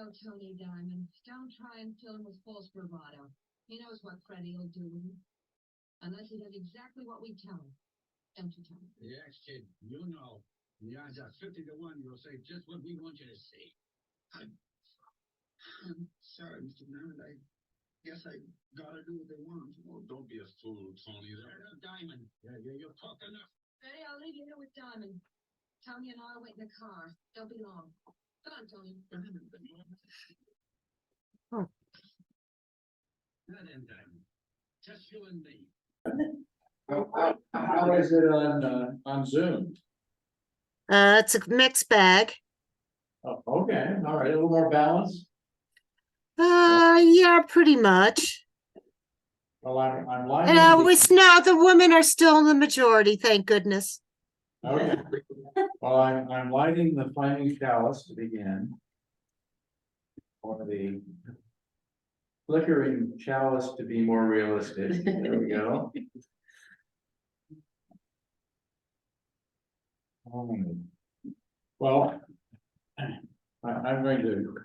know Tony Diamond. Don't try and fill him with false bravado. He knows what Freddie will do with him. Unless he does exactly what we tell him. Don't you, Tony? Yes, kid. You know. The odds are 50 to 1 you'll say just what we want you to say. I'm sorry, Mr. Diamond. I guess I gotta do what they want. Oh, don't be a fool, Tony. They're Diamond. Yeah, you're talking enough. Freddie, I'll leave you here with Diamond. Tony and I will wait in the car. Don't be long. Come on, Tony. Now then, Diamond. Just you and me. How is it on Zoom? It's a mixed bag. Oh, okay, all right, a little more balance. Yeah, pretty much. Well, I'm And liking now the women are still in the majority, thank goodness. okay. Well, I'm lighting the flaming chalice to begin. Or the flickering chalice to be more realistic. There we go. Well, I'm going to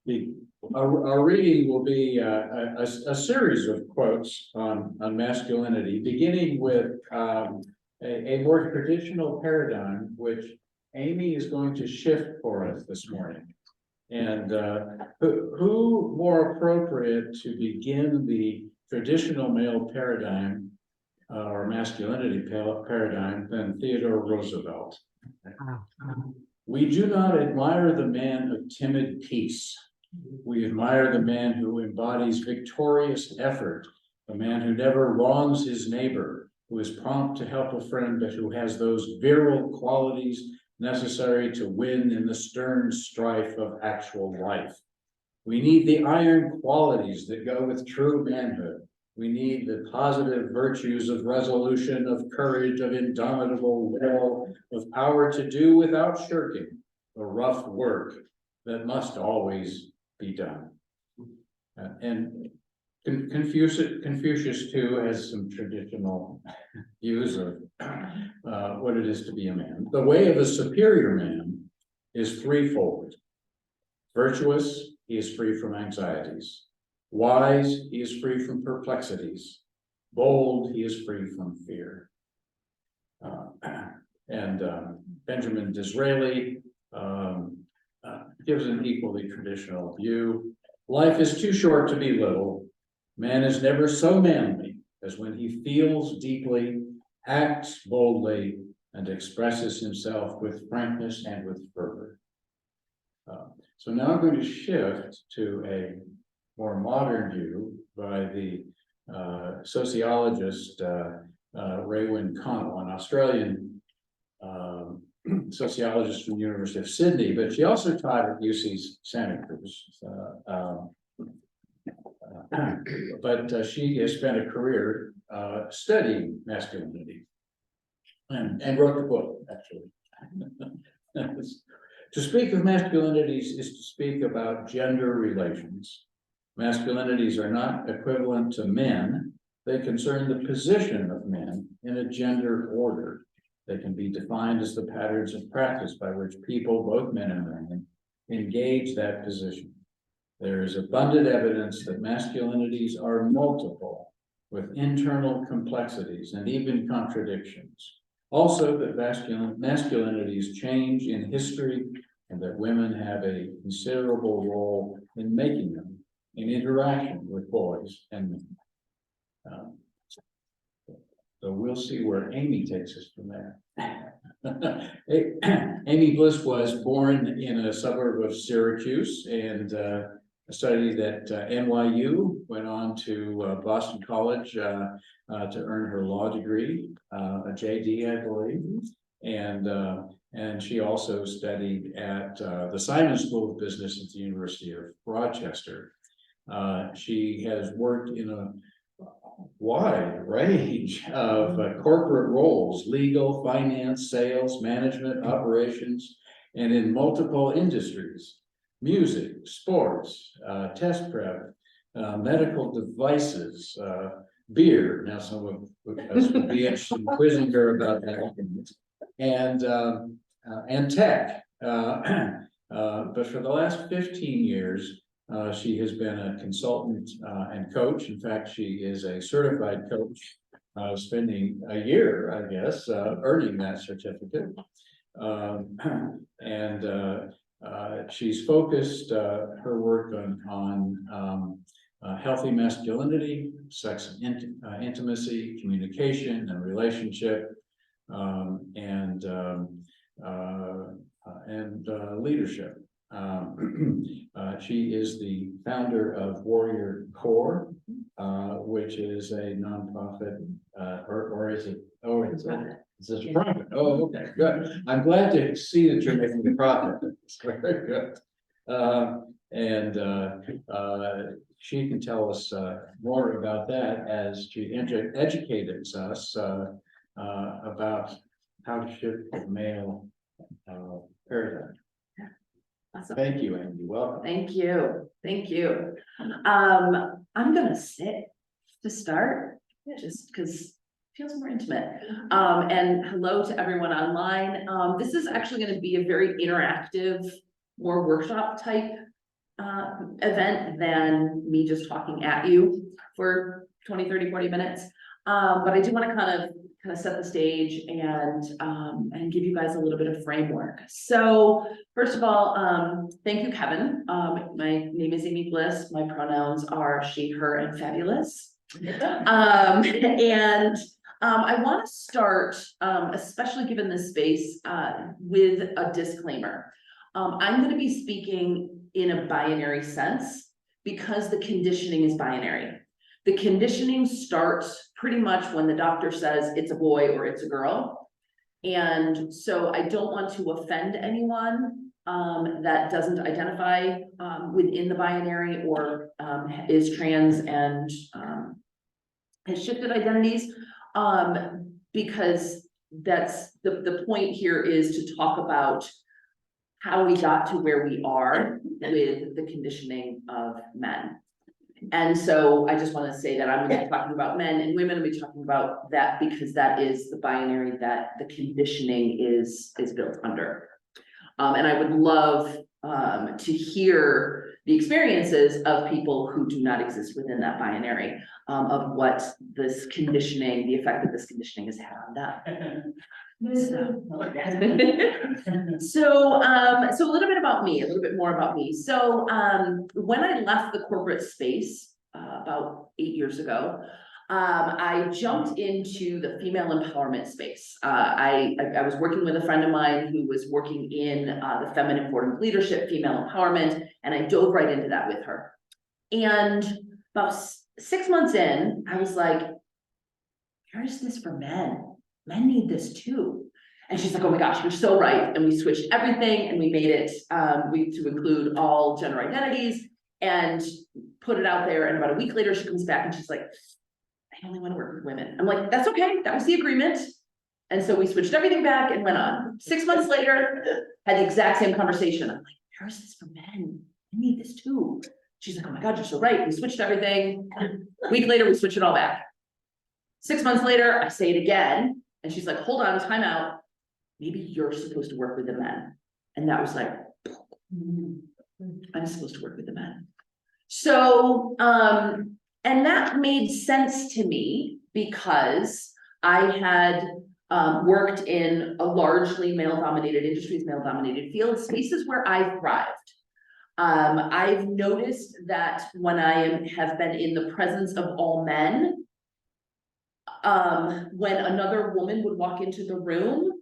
be, our reading will be a series of quotes on masculinity, beginning with a more traditional paradigm, which Amy is going to shift for us this morning. And who more appropriate to begin the traditional male paradigm or masculinity paradigm than Theodore Roosevelt? We do not admire the man of timid peace. We admire the man who embodies victorious effort, the man who never wrongs his neighbor, who is prompt to help a friend, but who has those virile qualities necessary to win in the stern strife of actual life. We need the iron qualities that go with true manhood. We need the positive virtues of resolution, of courage, of indomitable will, of power to do without shirking the rough work that must always be done. And Confucius too has some traditional views of what it is to be a man. The way of a superior man is threefold. Virtuous, he is free from anxieties. Wise, he is free from perplexities. Bold, he is free from fear. Benjamin Disraeli gives an equally traditional view. Life is too short to be little. Man is never so manly as when he feels deeply, acts boldly, and expresses himself with frankness and with fervor. So now I'm going to shift to a more modern view by the sociologist Raewyn Connell, an Australian sociologist from the University of Sydney, but she also taught at UC Santa Cruz. But she has spent a career studying masculinity and wrote the book, actually. To speak of masculinities is to speak about gender relations. Masculinities are not equivalent to men. They concern the position of men in a gender order. They can be defined as the patterns of practice by which people, both men and women, engage that position. There is abundant evidence that masculinities are multiple, with internal complexities and even contradictions. Also, that masculinities change in history and that women have a considerable role in making them in interaction with boys and men. So we'll see where Amy takes us from there. Amy Bliss was born in a suburb of Syracuse and studied at NYU, went on to Boston College to earn her law degree, a JD, I believe. And she also studied at the Simon School of Business at the University of Rochester. She has worked in a wide range of corporate roles, legal, finance, sales, management, operations, and in multiple industries: music, sports, test prep, medical devices, beer. Now, some of us would be interested in quizzing her about that. And tech. But for the last 15 years, she has been a consultant and coach. In fact, she is a certified coach, spending a year, I guess, earning that certificate. And she's focused her work on healthy masculinity, sex and intimacy, communication and relationship, and leadership. She is the founder of Warrior Core, which is a nonprofit, or is it? Oh, it's a profit. Oh, okay, good. I'm glad to see that you're making a profit. It's very good. She can tell us more about that as she educates us about how to shift the male paradigm. Awesome. Thank you, Andy. Welcome. Thank you. Thank you. I'm gonna sit to start, just because it feels more intimate. And hello to everyone online. This is actually going to be a very interactive, more workshop type event than me just talking at you for 20, 30, 40 minutes. But I do want to kind of set the stage and give you guys a little bit of framework. So first of all, thank you, Kevin. My name is Amy Bliss. My pronouns are she, her, and fabulous. I want to start, especially given this space, with a disclaimer. I'm going to be speaking in a binary sense because the conditioning is binary. The conditioning starts pretty much when the doctor says it's a boy or it's a girl. And so I don't want to offend anyone that doesn't identify within the binary or is trans and has shifted identities, because that's the point here is to talk about how we got to where we are with the conditioning of men. And so I just want to say that I'm going to be talking about men and women. I'll be talking about that because that is the binary that the conditioning is built under. And I would love to hear the experiences of people who do not exist within that binary, of what this conditioning, the effect that this conditioning has had on them. So a little bit about me, a little bit more about me. So when I left the corporate space about 8 years ago, I jumped into the female empowerment space. I was working with a friend of mine who was working in the feminine form of leadership, female empowerment, and I dove right into that with her. And about 6 months in, I was like, where is this for men? Men need this too. And she's like, oh my gosh, you're so right. And we switched everything and we made it to include all gender identities and put it out there. And about a week later, she comes back and she's like, I only want to work with women. I'm like, that's okay. That was the agreement. And so we switched everything back and went on. 6 months later, had the exact same conversation. I'm like, where is this for men? I need this too. She's like, oh my God, you're so right. We switched everything. A week later, we switched it all back. 6 months later, I say it again. And she's like, hold on, time out. Maybe you're supposed to work with the men. And that was like, I'm supposed to work with the men. So, and that made sense to me because I had worked in a largely male-dominated industries, male-dominated fields, spaces where I thrived. I've noticed that when I have been in the presence of all men, when another woman would walk into the room,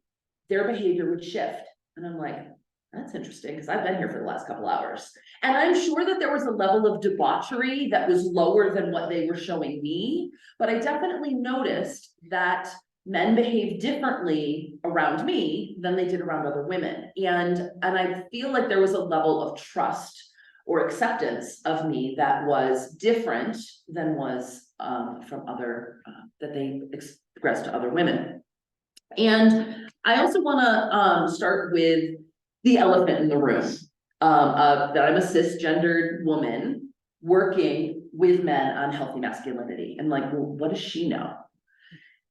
their behavior would shift. And I'm like, that's interesting because I've been here for the last couple hours. And I'm sure that there was a level of debauchery that was lower than what they were showing me. But I definitely noticed that men behave differently around me than they did around other women. And I feel like there was a level of trust or acceptance of me that was different than was from other, that they expressed to other women. And I also want to start with the elephant in the room, that I'm a cisgendered woman working with men on healthy masculinity. And like, well, what does she know?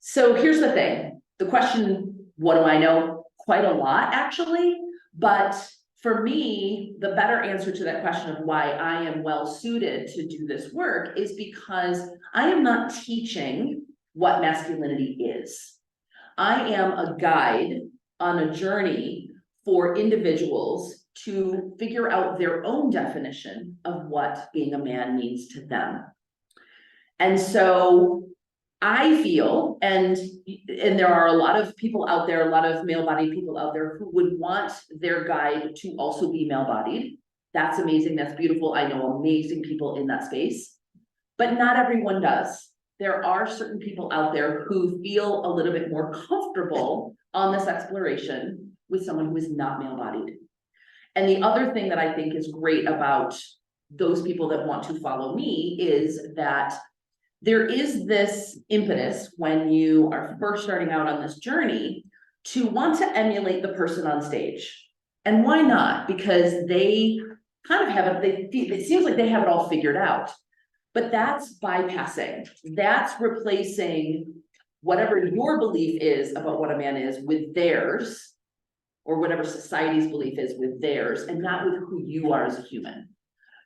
So here's the thing. The question, what do I know? Quite a lot, actually. But for me, the better answer to that question of why I am well suited to do this work is because I am not teaching what masculinity is. I am a guide on a journey for individuals to figure out their own definition of what being a man means to them. And so I feel, and there are a lot of people out there, a lot of male-bodied people out there who would want their guide to also be male-bodied. That's amazing, that's beautiful. I know amazing people in that space, but not everyone does. There are certain people out there who feel a little bit more comfortable on this exploration with someone who is not male-bodied. And the other thing that I think is great about those people that want to follow me is that there is this impetus when you are first starting out on this journey to want to emulate the person on stage. And why not? Because they kind of have it, it seems like they have it all figured out. But that's bypassing, that's replacing whatever your belief is about what a man is with theirs, or whatever society's belief is with theirs, and not with who you are as a human.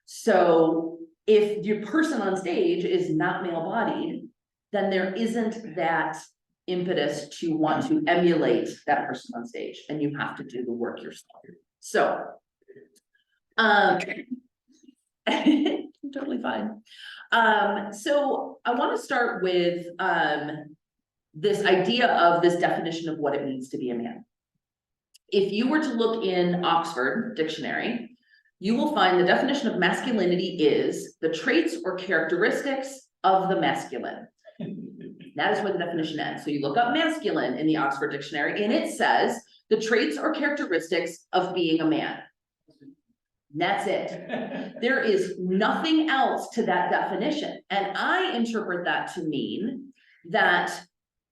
So if your person on stage is not male-bodied, then there isn't that impetus to want to emulate that person on stage, and you have to do the work yourself. So, totally fine. So I want to start with this idea of this definition of what it means to be a man. If you were to look in Oxford Dictionary, you will find the definition of masculinity is the traits or characteristics of the masculine. That is where the definition ends. So you look up masculine in the Oxford Dictionary, and it says the traits or characteristics of being a man. That's it. There is nothing else to that definition. And I interpret that to mean that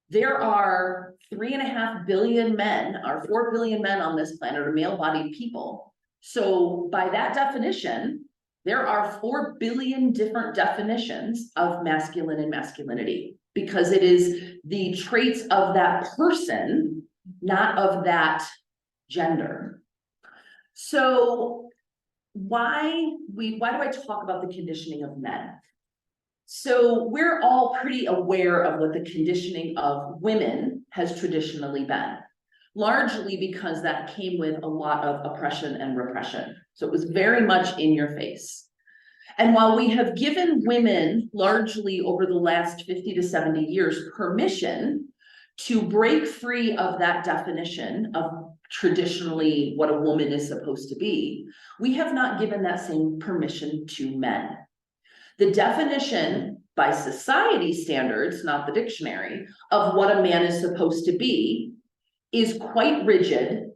there are 3.5 billion men, or 4 billion men on this planet are male-bodied people. So by that definition, there are 4 billion different definitions of masculine and masculinity, because it is the traits of that person, not of that gender. So why do I talk about the conditioning of men? So we're all pretty aware of what the conditioning of women has traditionally been, largely because that came with a lot of oppression and repression. So it was very much in your face. And while we have given women largely over the last 50 to 70 years permission to break free of that definition of traditionally what a woman is supposed to be, we have not given that same permission to men. The definition by society standards, not the dictionary, of what a man is supposed to be is quite rigid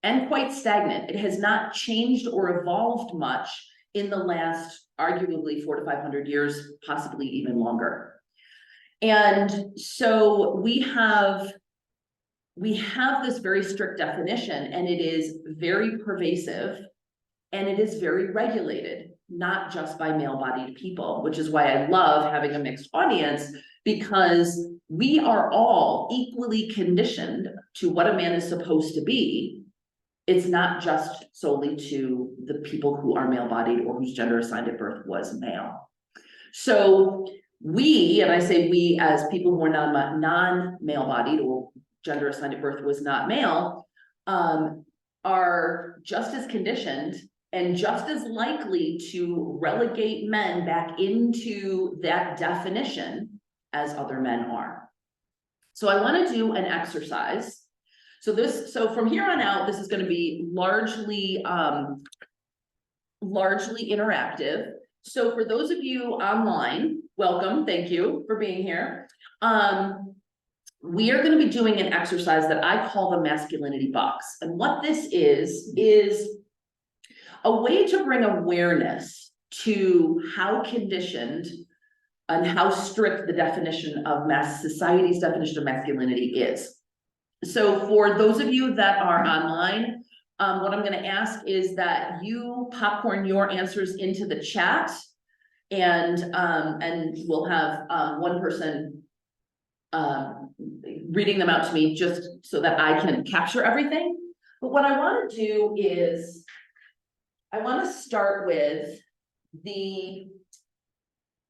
and quite stagnant. It has not changed or evolved much in the last arguably 400 to 500 years, possibly even longer. And so we have this very strict definition, and it is very pervasive, and it is very regulated, not just by male-bodied people, which is why I love having a mixed audience, because we are all equally conditioned to what a man is supposed to be. It's not just solely to the people who are male-bodied or whose gender assigned at birth was male. So we, and I say we as people who are non-male-bodied or gender assigned at birth was not male, are just as conditioned and just as likely to relegate men back into that definition as other men are. So I want to do an exercise. So from here on out, this is going to be largely interactive. So for those of you online, welcome, thank you for being here. We are going to be doing an exercise that I call the masculinity box. And what this is a way to bring awareness to how conditioned and how strict the definition of society's definition of masculinity is. So for those of you that are online, what I'm going to ask is that you popcorn your answers into the chat, and we'll have one person reading them out to me just so that I can capture everything. But what I want to do is I want to start with the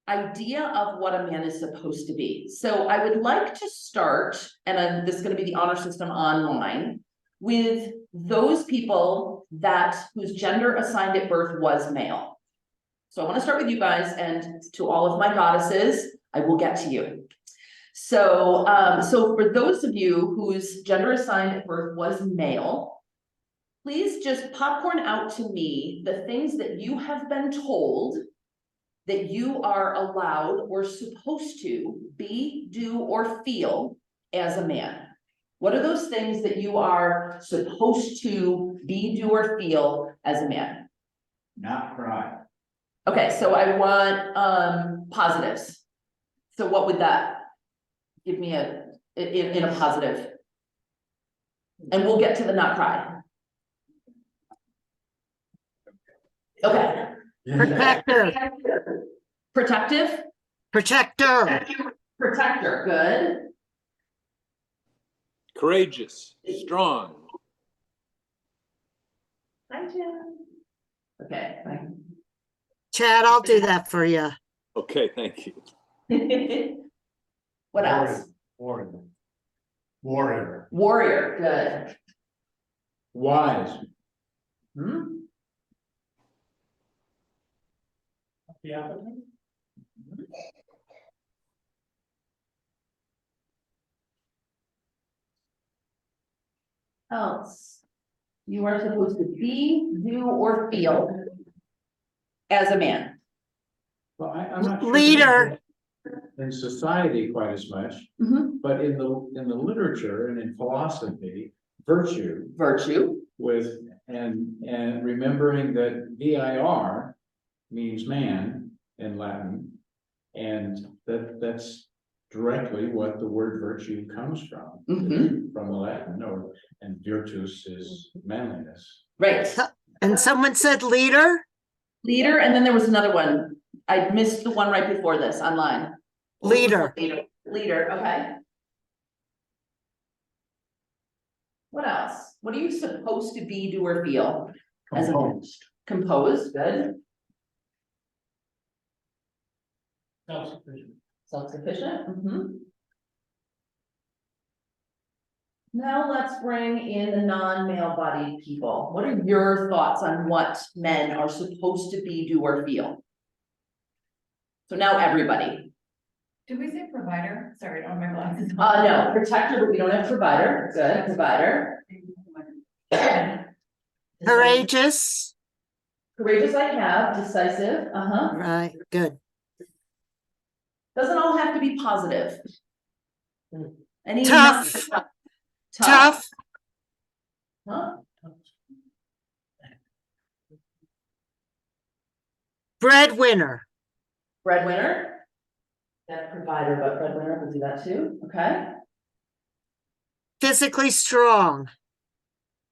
idea of what a man is supposed to be. So I would like to start, and this is going to be the honor system online, with those people whose gender assigned at birth was male. So I want to start with you guys, and to all of my goddesses, I will get to you. So, so for those of you whose gender assigned at birth was male, please just popcorn out to me the things that you have been told that you are allowed or supposed to be, do, or feel as a man. What are those things that you are supposed to be, do, or feel as a man? Not cry. Okay, so I want positives. So what would that give me in a positive? And we'll get to the not cry. Okay. Protector, Protective? protector, Protector, good. Courageous, strong. Hi, Jim. Okay, Chad, I'll do that for you. Okay, thank you. fine. What else? Warrior. Warrior, good. Wise. Hmm? Else, you are supposed to be, do, or feel as a man. Well, I'm not sure. Leader. In society quite as much, Mhm. but in the literature and in philosophy, virtue Virtue, and remembering that vir means man in Latin, and that's directly what the word virtue comes from, Mhm. from the Latin, and virtus is manliness. right. And someone said leader, Leader, and then there was another one. I missed the one right before this online. leader, Leader, okay. What else? What are you supposed to be, do, or feel? As a man? Composed, good. Self-sufficient. Self-sufficient, Now let's bring in the non-male bodied people. What are your thoughts on what men are supposed to be, do, or feel? So now everybody. Did we say provider? Sorry, I don't remember glasses. No, protector, but we don't have provider. Good, provider. courageous, Courageous I have, decisive, right, good. Doesn't all have to be positive. Any Tough. not- Tough, Huh? breadwinner, Breadwinner. That's provider, but breadwinner will do that too, okay? physically strong.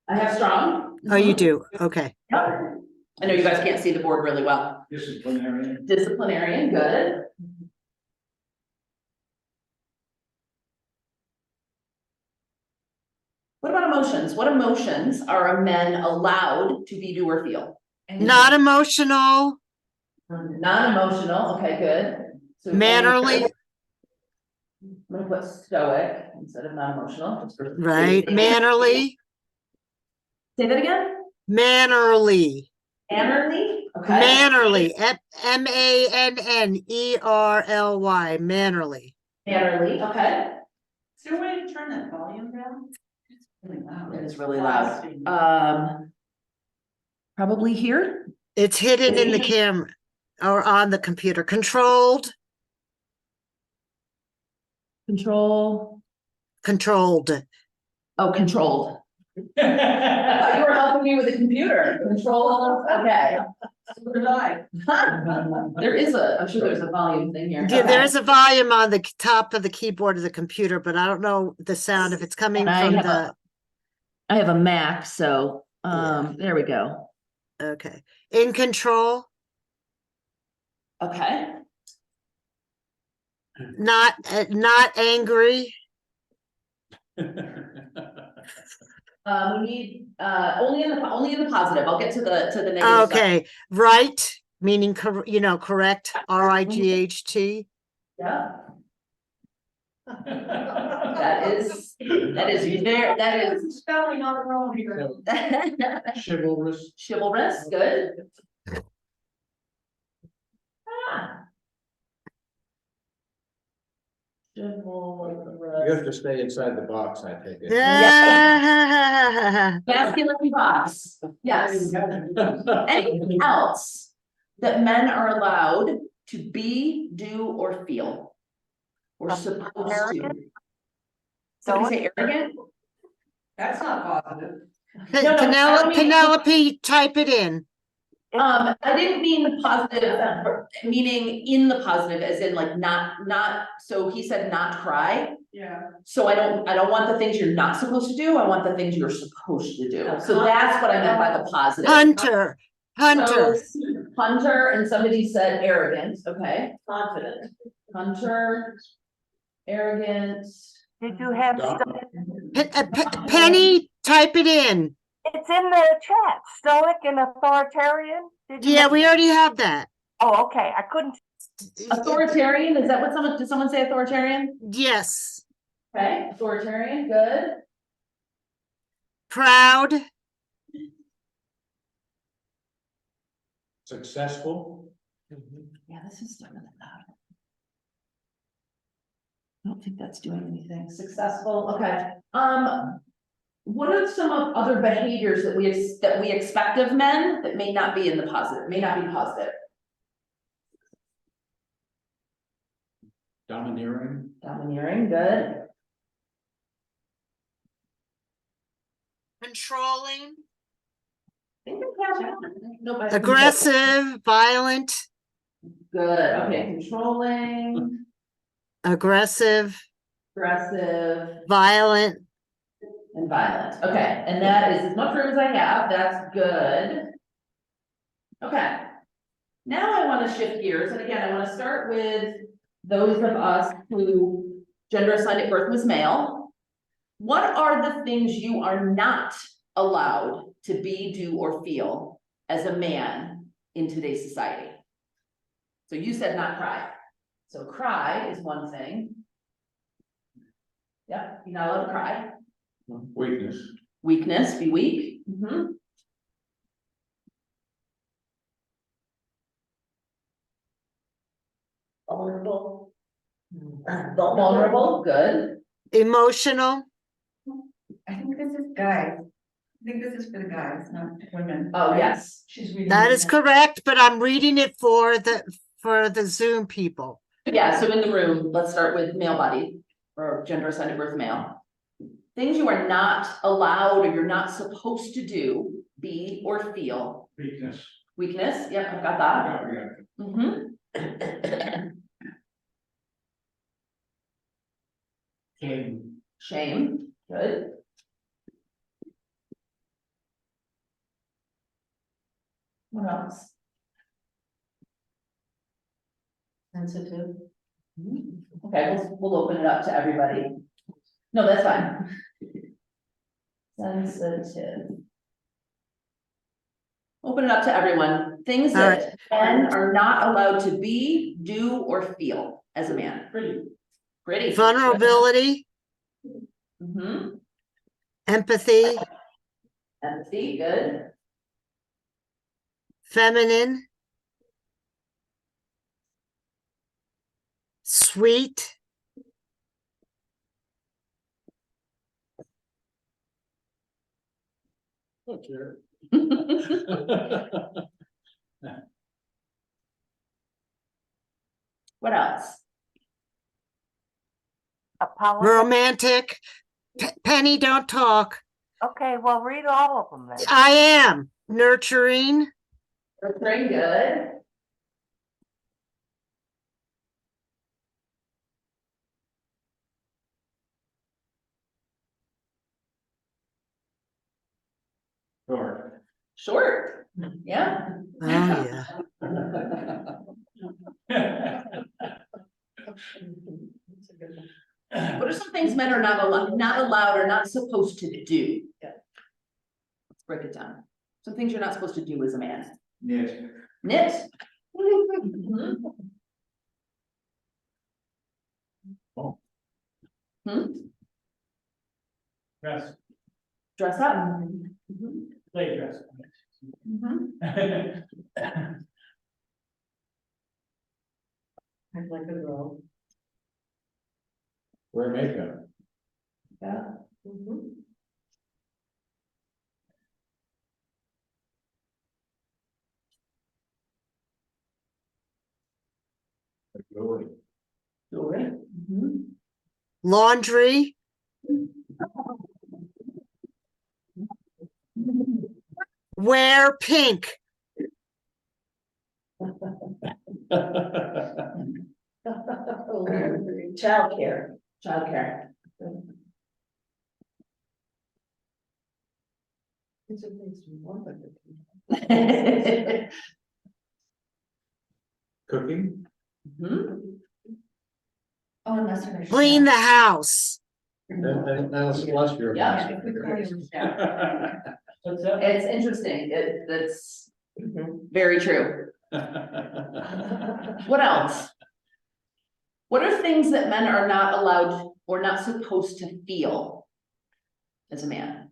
I have strong. Oh, you do, okay. Yep. I know you guys can't see the board really well. Disciplinarian. Disciplinarian, good. What about emotions? What emotions are men allowed to be, do, or feel? Not emotional, Non-emotional, okay, good. So mannerly, I'm gonna put stoic instead of non-emotional. just for right, safety. mannerly, Say that again? mannerly, Mannerly, okay. mannerly, Mannerly, mannerly. Mannerly, okay. Is there a way to turn that volume down? It's really loud. It is really loud. Probably here. It's hidden in the camera or on the computer, controlled, Control. controlled. Oh, controlled. I thought you were helping me with the computer. Control, okay. I'm sure there's a volume thing here. Yeah, Okay. there is a volume on the top of the keyboard of the computer, but I don't know the sound if it's coming And I from have the, I have a Mac, so, Yeah. there we go. okay. In control, Okay. not angry, We need, only in the positive. I'll get to the negative stuff. Okay, right, meaning, correct, RIGHT. Yeah. That is Spelling all wrong here. Chivalrous. chivalrous, good. Ah. You have to stay inside the box, I take it. Masculine box, yes. Anything else that men are allowed to be, do, or feel? Or supposed to? Somebody say arrogant? That's not positive. No, I don't mean- Penelope, type it in. I didn't mean positive, meaning in the positive, as in like not, so he said not cry. Yeah. So I don't want the things you're not supposed to do, I want the things you're supposed to do. So that's what I meant by the positive. Hunter. So, Hunter, and somebody said arrogant, okay, Confident. Hunter, arrogant. Did you have Dom- Penny, type it in. It's in the chat, stoic and authoritarian? Did you Yeah, make- we already have that. Oh, okay, I couldn't. Authoritarian, is that what did someone say authoritarian? Yes. Okay, authoritarian, good. Proud. Successful. Yeah, this is still really loud. I don't think that's doing anything. Successful, okay. What are some of other behaviors that we expect of men that may not be in the positive, may not be positive? Domineering. Domineering, good. Controlling. I think I have that. Nope, I- Aggressive, violent, Good, okay, controlling, aggressive, aggressive, violent. and violent. Okay, and that is as much room as I have, that's good. Okay. Now I want to shift gears, and again, I want to start with those of us who gender assigned at birth was male. What are the things you are not allowed to be, do, or feel as a man in today's society? So you said not cry. So cry is one thing. Yep, you're not allowed to cry. Weakness. Weakness, be weak. Vulnerable. Vulnerable, good. Emotional. I think this is guys. I think this is for the guys, not women. Oh, yes. She's reading. That is correct, but I'm reading it for the Zoom people. Yeah, so in the room, let's start with male body or gender assigned at birth male. Things you are not allowed or you're not supposed to do, be, or feel. Weakness. Weakness, yep, I've got that. Shame. Shame, good. What else? Sensitive. Okay, we'll open it up to everybody. No, that's fine. Sensitive. Open it up to everyone. Things that men are not allowed to be, do, or feel as a man. Pretty. Vulnerability, empathy, Empathy, good. feminine, sweet, What else? Apology. romantic. Penny, don't talk. Okay, well, read all of them then. I am nurturing, Very good. Short. Short. Yeah. oh yeah. What are some things men are not allowed or not supposed to do? break it down. Some things you're not supposed to do as a man. Yes. Knit. Mhm. Oh. Hmm? Dress, Dress up. Mhm. play dress. Mhm. Act like a girl. Wear makeup. Yeah. Mhm. Jewelry. Jewelry. Mhm. Laundry, wear pink. Childcare. Childcare. Cooking. Mhm. Oh, unless you're. Clean the house. That'll flush your. Yeah. If we call you a chef. What's that? It's interesting. That's very true. What else? What are things that men are not allowed or not supposed to feel as a man?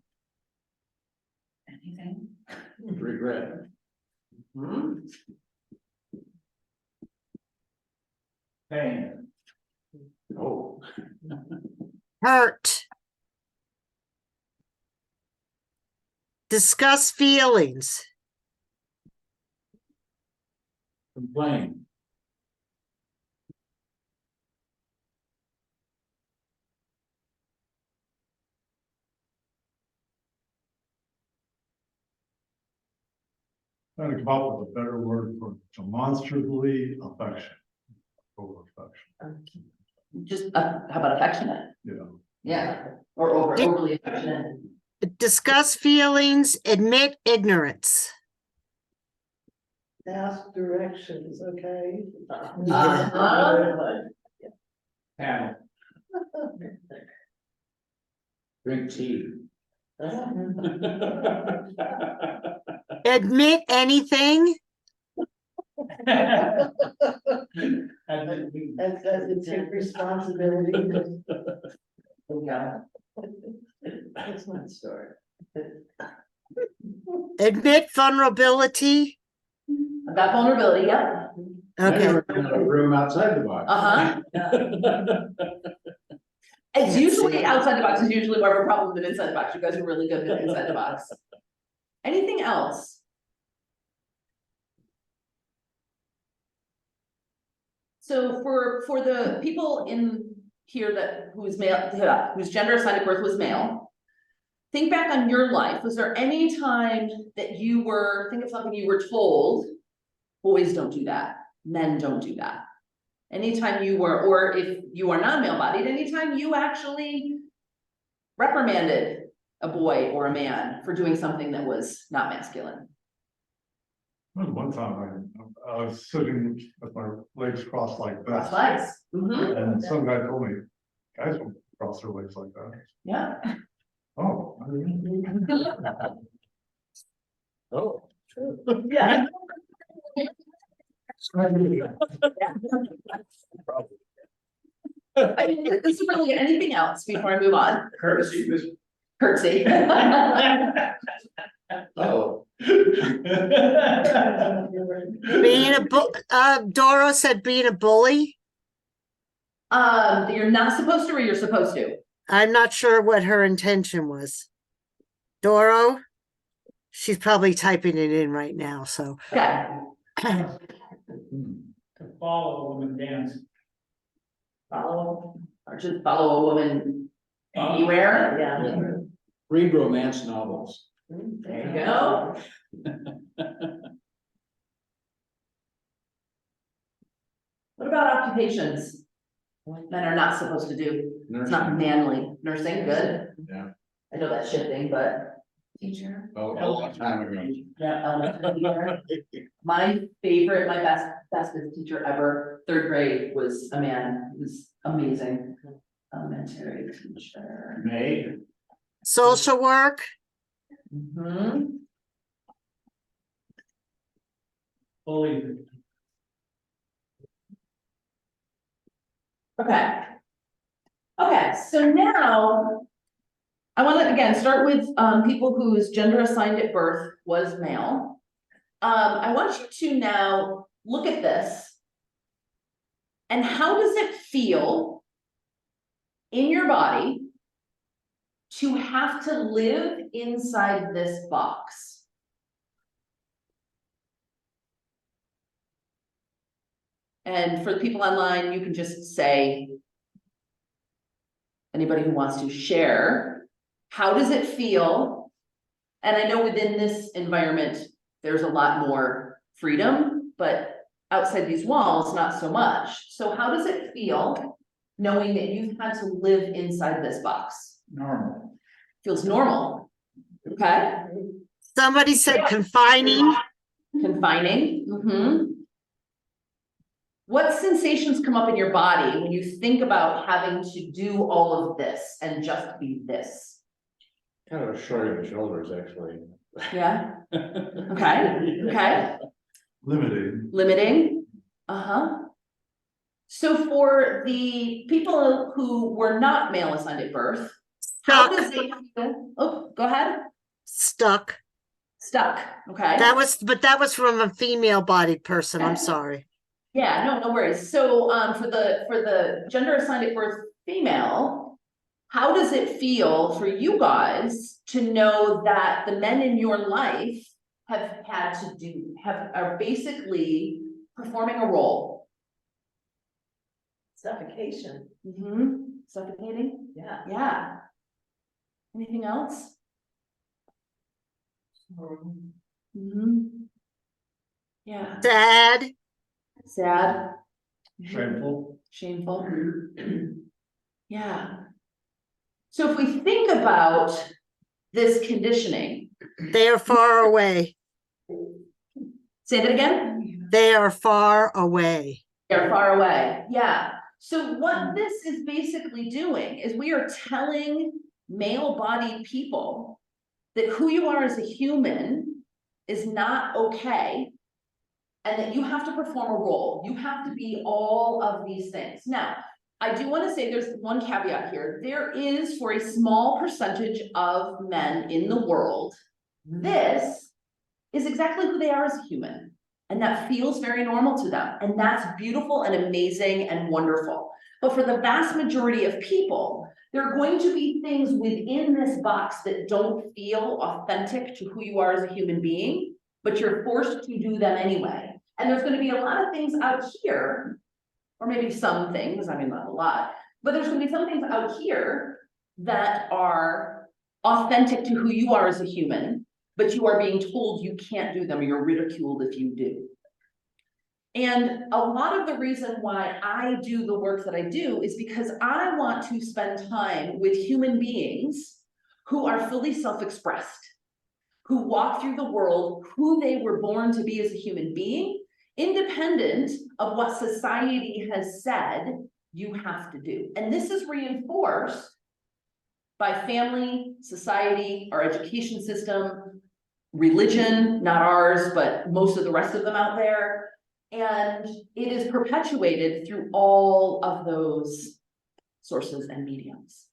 Anything? Regret. Hmm? Pain. Oh. Hurt. Discuss feelings. Complain. Trying to come up with a better word for demonstrably affection. Over affection, Just, how about affectionate? yeah. Yeah, or overly affectionate. Discuss feelings, admit ignorance. Ask directions, okay? Panel. Drink tea. Admit anything. That's to take responsibility. Yeah. That's my story. Admit vulnerability. About vulnerability, yeah. Okay. Never in a room outside the box. It's Can't usually see. outside the box is usually more of a problem than inside the box. You guys are really good with inside the box. Anything else? So for the people in here that whose male, whose gender assigned at birth was male, think back on your life. Was there any time that you were, think of something you were told, boys don't do that, men don't do that? Anytime you were, or if you are non-male bodied, anytime you actually reprimanded a boy or a man for doing something that was not masculine? There was one time I was sitting with my legs crossed like Cross that. legs. Mhm. And some guy told me, guys don't cross their legs like that. Yeah. Oh. Oh. Yeah. I mean, this is really anything else before I move on. Courtesy. Curtsy. Oh. Being Doro said being a bully. You're not supposed to, or you're supposed to. I'm not sure what her intention was. Doro, she's probably typing it in right now, so. Okay. To follow a woman dance. Follow, or just follow a woman anywhere. Yeah. Read romance novels. There you go. What about occupations men are not supposed to do? It's not manly. Nursing, good. Yeah. I know that's shifting, but. Teacher. Oh, a long time ago. Yeah, elementary teacher. My favorite, my bestest teacher ever, third grade, was a man who was amazing. Elementary teacher. Maid. Social work. Mhm. Fully. Okay. Okay, so now I want to again start with people whose gender assigned at birth was male. I want you to now look at this. And how does it feel in your body to have to live inside this box? And for the people online, you can just say, anybody who wants to share, how does it feel? And I know within this environment, there's a lot more freedom, but outside these walls, not so much. So how does it feel knowing that you've had to live inside this box? Normal. Feels normal, okay? Somebody said confining. Confining, What sensations come up in your body when you think about having to do all of this and just be this? Kind of a short of the shoulders, actually. Yeah, okay. Limiting. Limiting, So for the people who were not male assigned at birth, how does it feel? Oh, go ahead. Stuck. Stuck, okay. That was from a female bodied person. I'm sorry. Yeah, no worries. So for the gender assigned at birth female, how does it feel for you guys to know that the men in your life are basically performing a role? Suffocation. Suffocating? Yeah. Yeah. Anything else? Yeah. Sad. Sad. Shameful. Shameful. Yeah. So if we think about this conditioning. They are far away. Say that again? They are far away. They're far away. Yeah. So what this is basically doing is we are telling male-bodied people that who you are as a human is not okay, and that you have to perform a role. You have to be all of these things. Now, I do want to say there's one caveat here. There is, for a small percentage of men in the world, this is exactly who they are as a human. And that feels very normal to them. And that's beautiful and amazing and wonderful. But for the vast majority of people, there are going to be things within this box that don't feel authentic to who you are as a human being, but you're forced to do them anyway. And there's going to be a lot of things out here, or maybe some things, I mean, not a lot, but there's going to be some things out here that are authentic to who you are as a human, but you are being told you can't do them, or you're ridiculed if you do. And a lot of the reason why I do the work that I do is because I want to spend time with human beings who are fully self-expressed, who walk through the world who they were born to be as a human being, independent of what society has said you have to do. And this is reinforced by family, society, our education system, religion, not ours, but most of the rest of them out there. And it is perpetuated through all of those sources and mediums.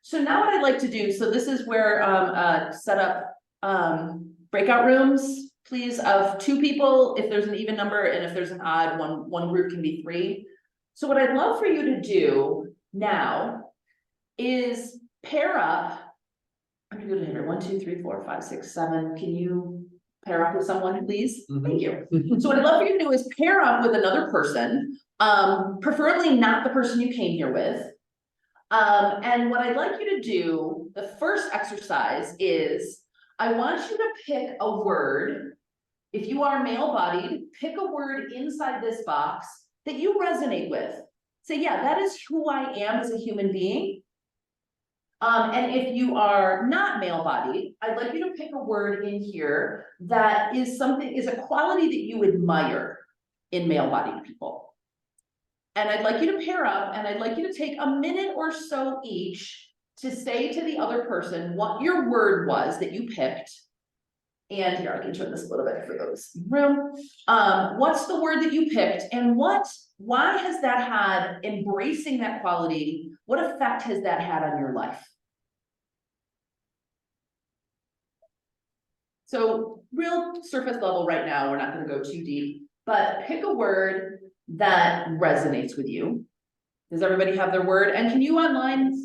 So now what I'd like to do, so this is where set up breakout rooms, please, of 2 people, if there's an even number, and if there's an odd, one group can be 3. So what I'd love for you to do now is pair up. I'm gonna go to here. 1, 2, 3, 4, 5, 6, 7. Can you pair up with someone, please? Thank you. So what I'd love for you to do is pair up with another person, preferably not the person you came here with. And what I'd like you to do, the first exercise is, I want you to pick a word. If you are male-bodied, pick a word inside this box that you resonate with. Say, yeah, that is who I am as a human being. And if you are not male-bodied, I'd like you to pick a word in here that is a quality that you admire in male-bodied people. And I'd like you to pair up, and I'd like you to take a minute or so each to say to the other person what your word was that you picked. And here, I can turn this a little bit for those in the room. What's the word that you picked, and why has that had, embracing that quality, what effect has that had on your life? So real surface level right now, we're not gonna go too deep, but pick a word that resonates with you. Does everybody have their word? And can you online?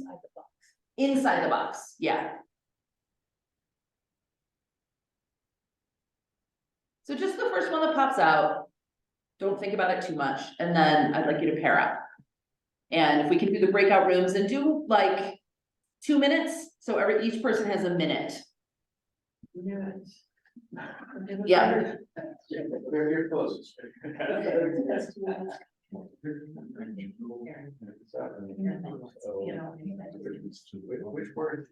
Inside the box, yeah. So just the first one that pops out, don't think about it too much, and then I'd like you to pair up. And if we can do the breakout rooms and do like 2 minutes, so each person has a minute. Yeah. Where you're closest. Which word?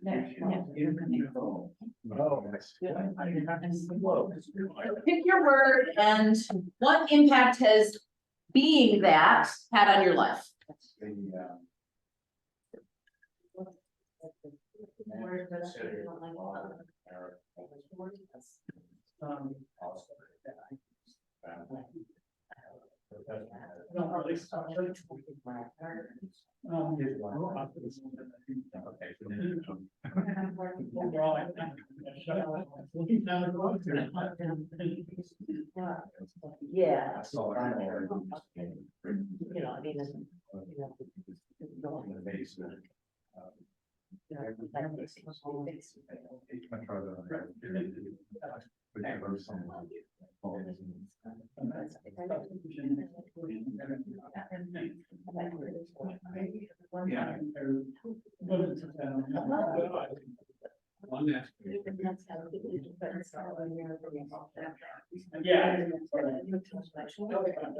Pick your word and what impact has being that had on your life? Yeah.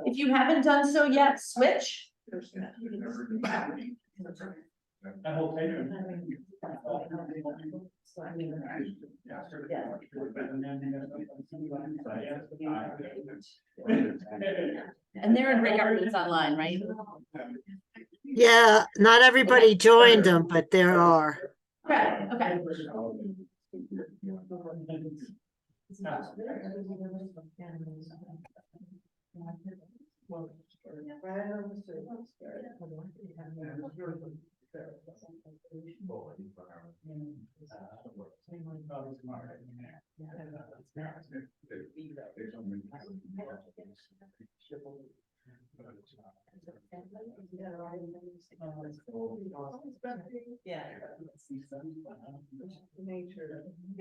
If you haven't done so yet, switch. I hope they do. And they're in breakout rooms online, right? Yeah, not everybody joined them, but there are. Okay, okay.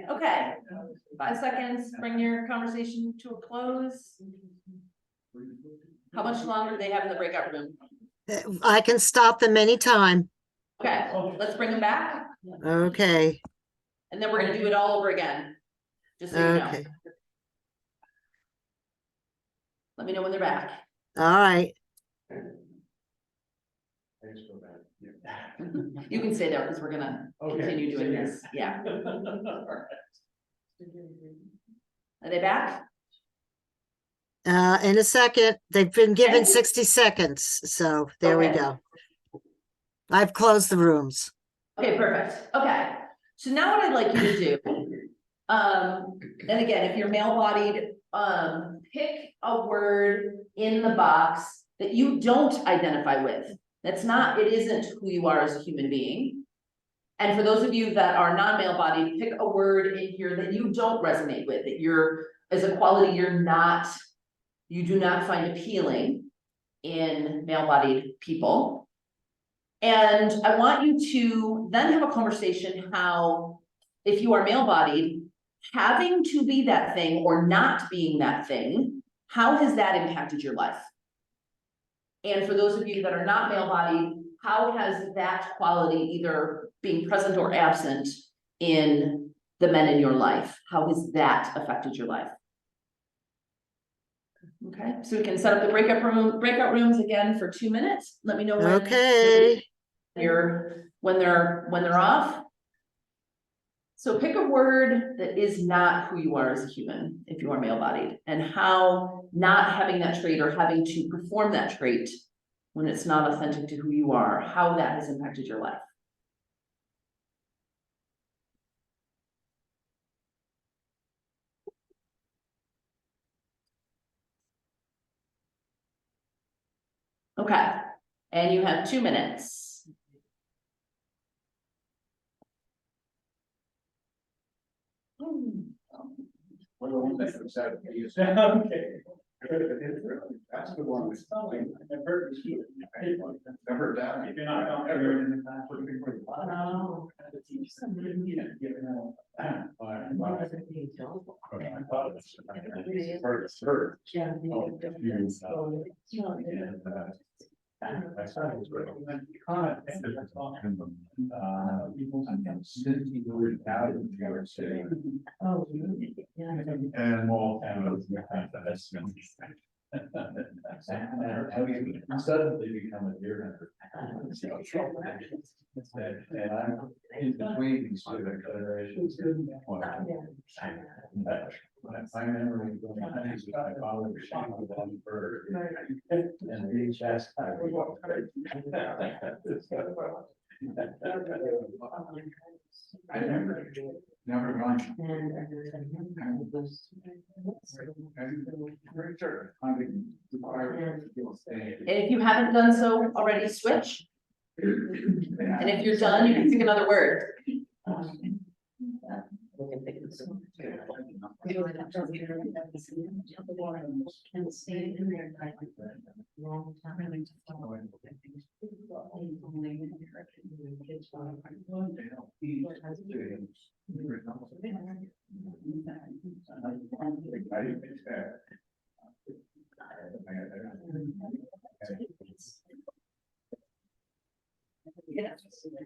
Okay, 5 seconds, bring your conversation to a close. How much longer do they have in the breakout room? I can stop them anytime. Okay, let's bring them back, Okay, and then we're gonna do it all over again. Just so you know. okay, Let me know when they're back. all right. You can stay there because we're gonna continue doing this. Yeah. Are they back? In a second, they've been given 60 seconds, so there we Okay. go. I've closed the rooms. Okay, perfect. Okay. So now what I'd like you to do, and again, if you're male-bodied, pick a word in the box that you don't identify with. It isn't who you are as a human being. And for those of you that are non-male bodied, pick a word in here that you don't resonate with, that you're, as a quality, you do not find appealing in male-bodied people. And I want you to then have a conversation how, if you are male-bodied, having to be that thing or not being that thing, how has that impacted your life? And for those of you that are not male-bodied, how has that quality either being present or absent in the men in your life? How has that affected your life? Okay, so we can set up the breakout rooms again for 2 minutes. Let me know when Okay, when they're off. So pick a word that is not who you are as a human, if you are male-bodied, and how not having that trait or having to perform that trait when it's not authentic to who you are, how that has impacted your life. Okay, and you have 2 minutes. Okay. That's the one. I've heard you. Never down. If you're not ever in the class, Oh. I started to recommend since he moved out of New York City. Oh. And well, and suddenly become a deer hunter. And I'm in between these two generations. I remember going hunting with my father, shooting one bird. And he just. I never gone. And if you haven't done so already, switch. And if you're done, you can pick another word.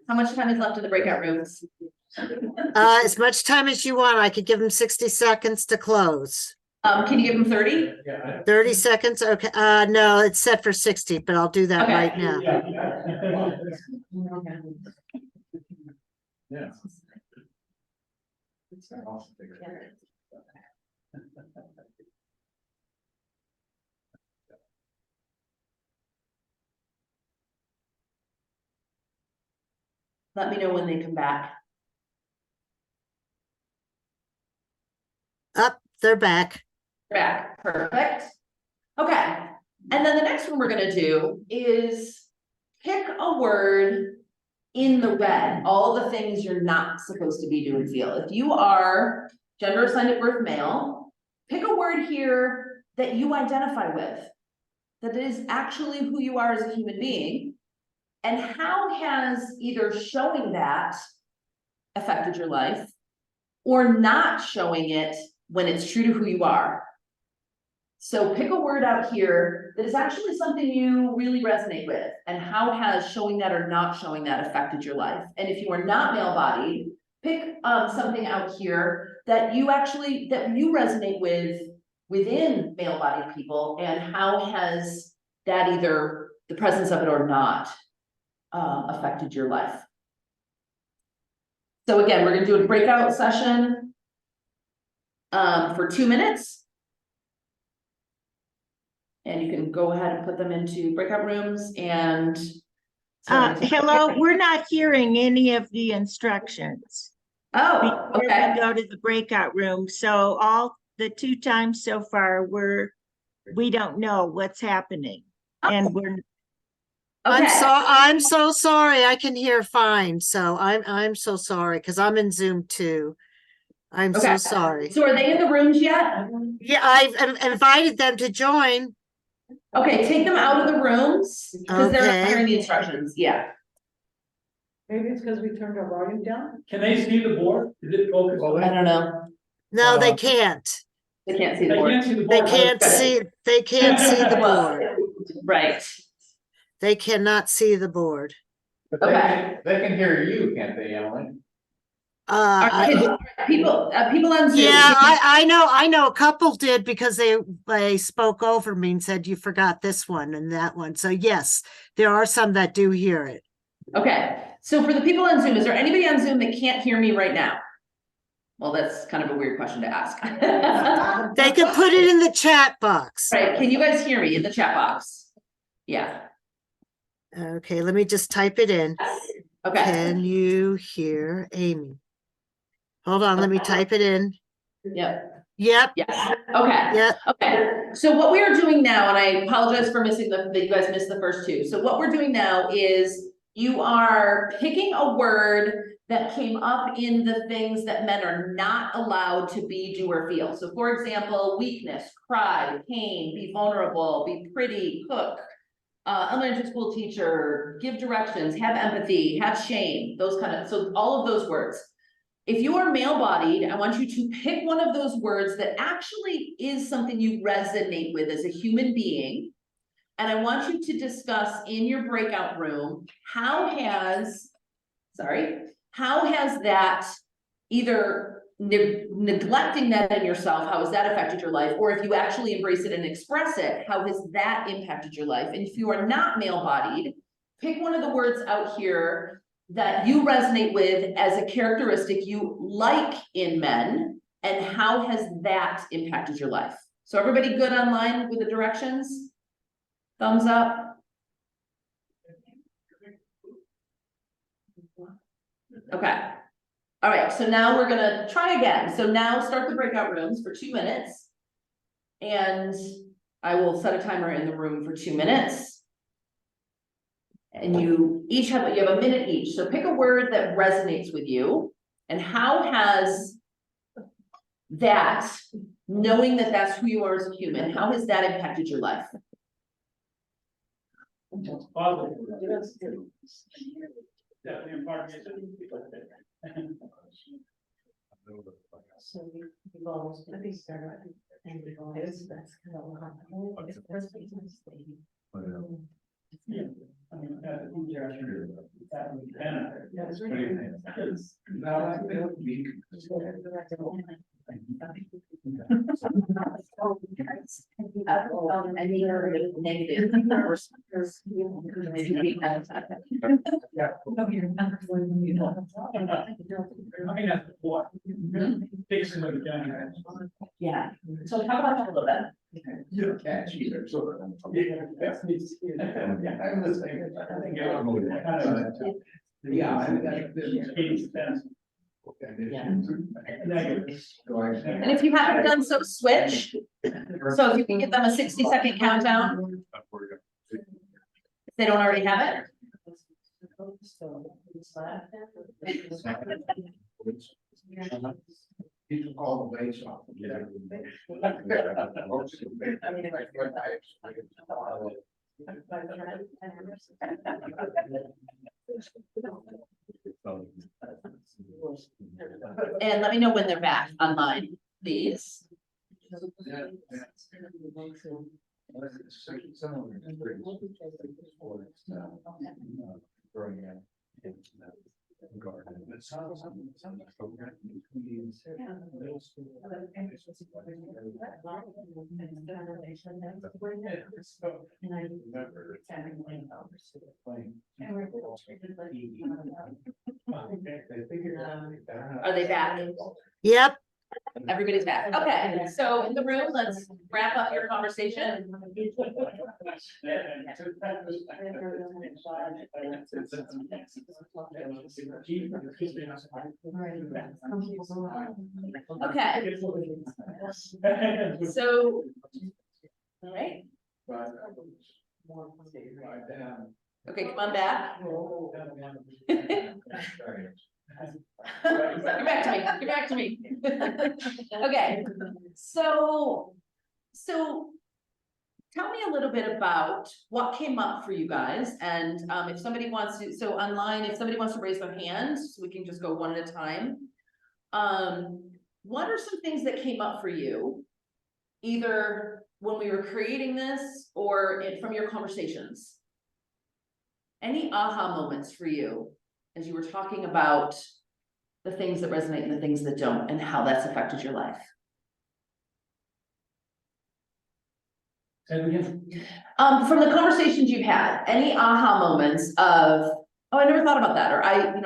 How much time is left in the breakout rooms? As much time as you want. I could give them 60 seconds to close. Can you give them 30? 30 seconds. Okay. No, it's set for 60, but I'll do that Okay. right now. Yeah. Let me know when they come back. Up, they're back. Back, perfect. Okay, and then the next one we're gonna do is pick a word in the red, all the things you're not supposed to be doing feel. If you are gender assigned at birth male, pick a word here that you identify with, that is actually who you are as a human being, and how has either showing that affected your life or not showing it when it's true to who you are. So pick a word out here that is actually something you really resonate with, and how has showing that or not showing that affected your life. And if you are not male-bodied, pick something out here that you resonate with within male-bodied people, and how has that, either the presence of it or not, affected your life. So again, we're gonna do a breakout session for 2 minutes. And you can go ahead and put them into breakout rooms and. Hello, we're not hearing any of the instructions Oh, before okay. we go to the breakout room. So all the 2 times so far, we don't know what's happening. And we're Okay. I'm so sorry. I can hear fine. So I'm so sorry because I'm in Zoom too. I'm so sorry. So are they in the rooms yet? Yeah, I've invited them to join. Okay, take them out of the rooms because they're not Okay. hearing the instructions. Yeah. Maybe it's because we turned our volume down. Can they see the board? Is it focused? I don't know. No, they can't. They can't see the They board. can't see the They board. can't see. They can't see the board. Right. They cannot see the board. But Okay. they can hear you, can't they, Emily? People on Zoom. Yeah, I know a couple did because they spoke over me and said you forgot this one and that one. So yes, there are some that do hear it. Okay, so for the people on Zoom, is there anybody on Zoom that can't hear me right now? Well, that's kind of a weird question to ask. They can put it in the chat box. Right, can you guys hear me in the chat box? Yeah. Okay, let me just type it in. Okay. Can you hear Amy? Hold on, let me type it in. Yep. Yep, Yes, okay. yep. Okay, so what we are doing now, and I apologize for missing that you guys missed the first two. So what we're doing now is you are picking a word that came up in the things that men are not allowed to be, do, or feel. So for example, weakness, cry, pain, be vulnerable, be pretty, cook, elementary school teacher, give directions, have empathy, have shame, those kind of, so all of those words. If you are male-bodied, I want you to pick one of those words that actually is something you resonate with as a human being. And I want you to discuss in your breakout room, how has that either neglecting that in yourself, how has that affected your life? Or if you actually embrace it and express it, how has that impacted your life? And if you are not male-bodied, pick one of the words out here that you resonate with as a characteristic you like in men, and how has that impacted your life? So everybody good online with the directions? Thumbs up. Okay. All right, so now we're gonna try again. So now start the breakout rooms for 2 minutes. And I will set a timer in the room for 2 minutes. And you each have a minute each. So pick a word that resonates with you. And how has that, knowing that that's who you are as a human, how has that impacted your life? Definitely part of it. Yeah, I mean, that's pretty. Now I think we. Negative. Yeah, so talk about that a little bit. Yeah, catchy, so. Yeah, I'm the same. I think I don't know. And if you haven't done so, switch. So if you can give them a 60-second countdown, if they don't already have it. He took all the weights off. And let me know when they're back online, please. Are they back? Yep. Everybody's back. Okay, so in the room, let's wrap up your conversation. Okay. So, all right. Okay, come on back. Get back to me, get back to me. Okay, so tell me a little bit about what came up for you guys, and if somebody wants to, so online, if somebody wants to raise their hand, so we can just go one at a time. What are some things that came up for you, either when we were creating this or from your conversations? Any aha moments for you as you were talking about the things that resonate and the things that don't, and how that's affected your life? From the conversations you've had, any aha moments of, oh, I never thought about that, or I'm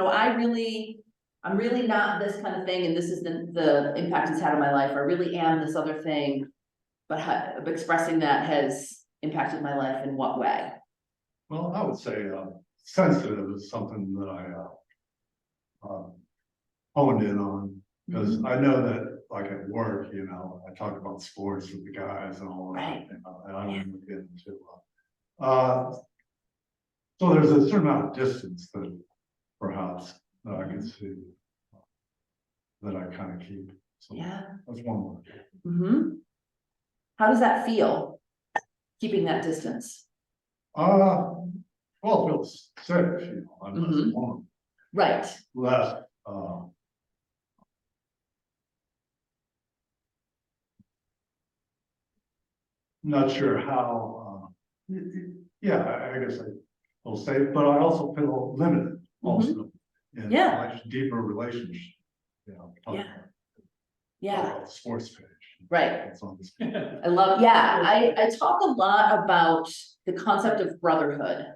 really not this kind of thing, and this is the impact it's had on my life, or I really am this other thing, but expressing that has impacted my life in what way? Well, I would say sensitive is something that I honed in on, because I know that like at work, you know, I talk about sports with the guys and all that, Right. you know, and I don't even get into, so there's a certain amount of distance that perhaps that I can see that I kind of keep. So Yeah. that's one more. Mm-hmm. How does that feel? Keeping that distance? Well, it feels safe, you know, I'm less Mhm. alone, Right. less, not sure how, yeah, I guess I feel safe, but I also feel limited also. In Yeah. deeper relationship, you know. Yeah. About the sports page. Right. It's on this. I love, yeah, I talk a lot about the concept of brotherhood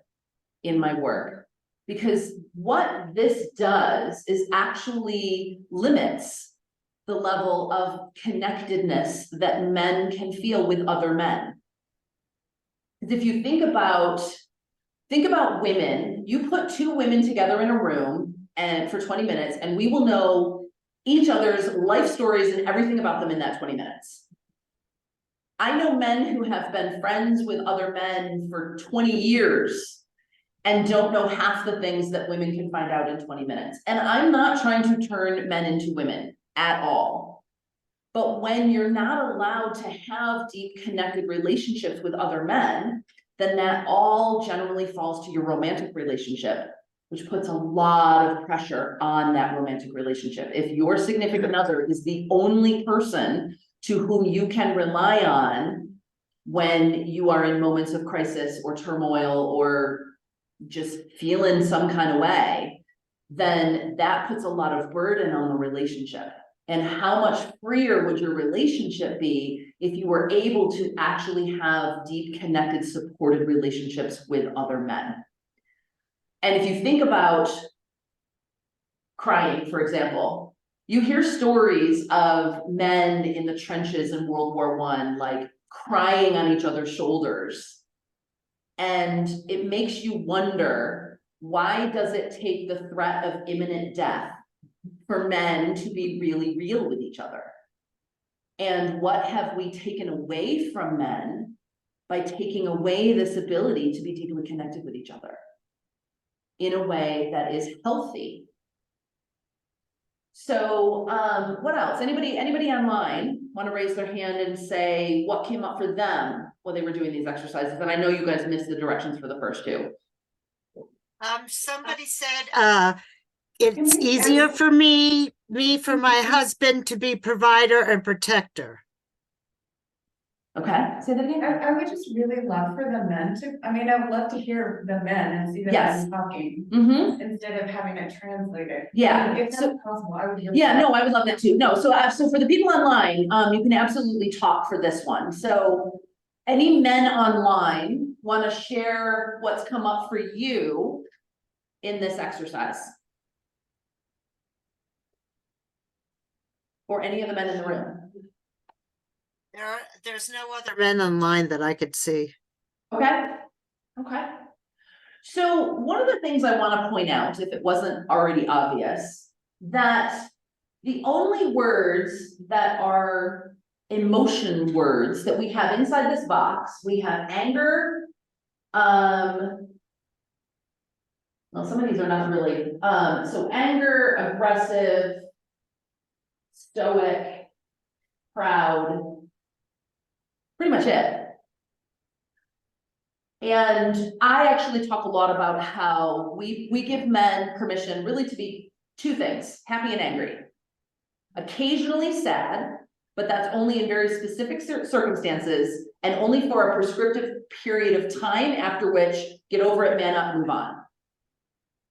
in my work. Because what this does is actually limits the level of connectedness that men can feel with other men. Because if you think about women, you put two women together in a room and for 20 minutes, and we will know each other's life stories and everything about them in that 20 minutes. I know men who have been friends with other men for 20 years and don't know half the things that women can find out in 20 minutes. And I'm not trying to turn men into women at all. But when you're not allowed to have deep connected relationships with other men, then that all generally falls to your romantic relationship, which puts a lot of pressure on that romantic relationship. If your significant other is the only person to whom you can rely on when you are in moments of crisis or turmoil or just feeling some kind of way, then that puts a lot of burden on the relationship. And how much freer would your relationship be if you were able to actually have deep, connected, supported relationships with other men? And if you think about crying, for example, you hear stories of men in the trenches in World War I, like crying on each other's shoulders. And it makes you wonder, why does it take the threat of imminent death for men to be really real with each other? And what have we taken away from men by taking away this ability to be deeply connected with each other in a way that is healthy? So what else? Anybody online want to raise their hand and say what came up for them when they were doing these exercises? And I know you guys missed the directions for the first two. Somebody said, it's easier for for my husband to be provider and protector. Okay, say that again. I would just really love for the men to, I mean, I would love to hear the men and see the Yes. men talking instead of having it translated. Yeah. I mean, if that's possible, I would hear. Yeah, no, I would love that too. No, so for the people online, you can absolutely talk for this one. So any men online want to share what's come up for you in this exercise? Or any of the men in the room? There's no other men online that I could see. Okay. Okay. So one of the things I want to point out, if it wasn't already obvious, that the only words that are emotion words that we have inside this box, we have anger, well, some of these are not really, so anger, aggressive, stoic, proud, pretty much it. And I actually talk a lot about how we give men permission really to be two things, happy and angry. Occasionally sad, but that's only in very specific circumstances and only for a prescriptive period of time, after which get over it, man up, move on.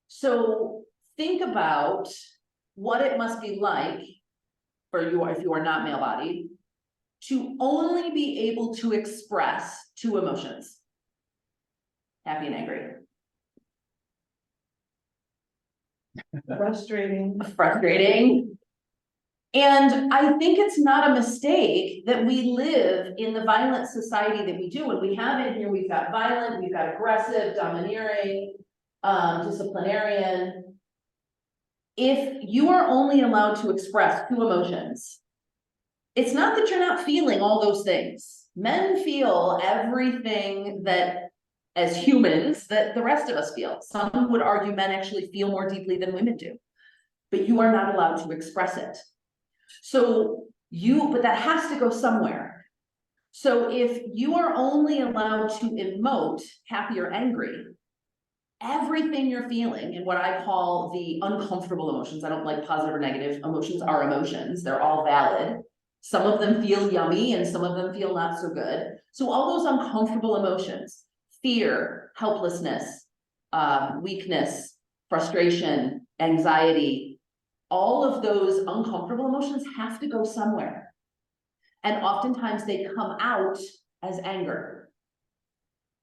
So think about what it must be like for you, if you are not male-bodied, to only be able to express two emotions, happy and angry. Frustrating. And I think it's not a mistake that we live in the violent society that we do. And we have in here, we've got violent, we've got aggressive, domineering, disciplinarian. If you are only allowed to express two emotions, it's not that you're not feeling all those things. Men feel everything that, as humans, that the rest of us feel. Some would argue men actually feel more deeply than women do, but you are not allowed to express it. But that has to go somewhere. So if you are only allowed to emote happy or angry, everything you're feeling and what I call the uncomfortable emotions, I don't like positive or negative, emotions are emotions, they're all valid. Some of them feel yummy and some of them feel not so good. So all those uncomfortable emotions, fear, helplessness, weakness, frustration, anxiety, all of those uncomfortable emotions have to go somewhere. And oftentimes they come out as anger.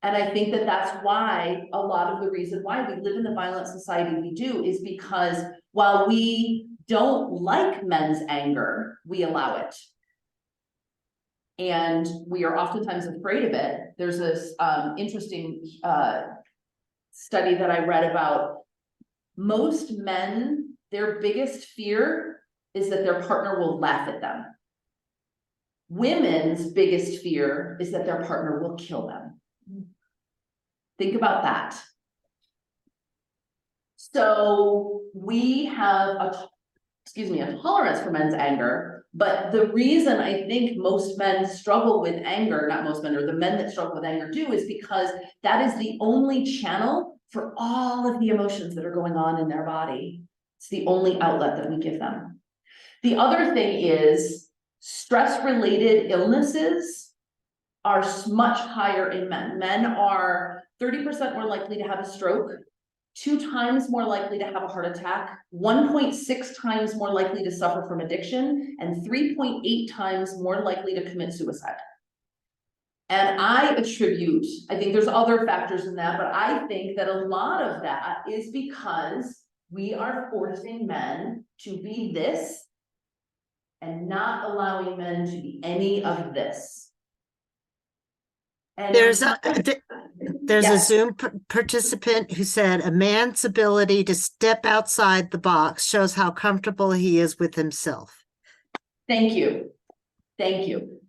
And I think that that's why a lot of the reason why we live in the violent society we do is because while we don't like men's anger, we allow it. And we are oftentimes afraid of it. There's this interesting study that I read about most men, their biggest fear is that their partner will laugh at them. Women's biggest fear is that their partner will kill them. Think about that. So we have a tolerance for men's anger, but the reason I think most men struggle with anger, not most men, or the men that struggle with anger do, is because that is the only channel for all of the emotions that are going on in their body. It's the only outlet that we give them. The other thing is stress-related illnesses are much higher in men. Men are 30% more likely to have a stroke, 2 times more likely to have a heart attack, 1.6 times more likely to suffer from addiction, and 3.8 times more likely to commit suicide. And I think there's other factors in that, but I think that a lot of that is because we are forcing men to be this and not allowing men to be any of this. And There's a Yes. Zoom participant who said a man's ability to step outside the box shows how comfortable he is with himself. Thank you. Thank you.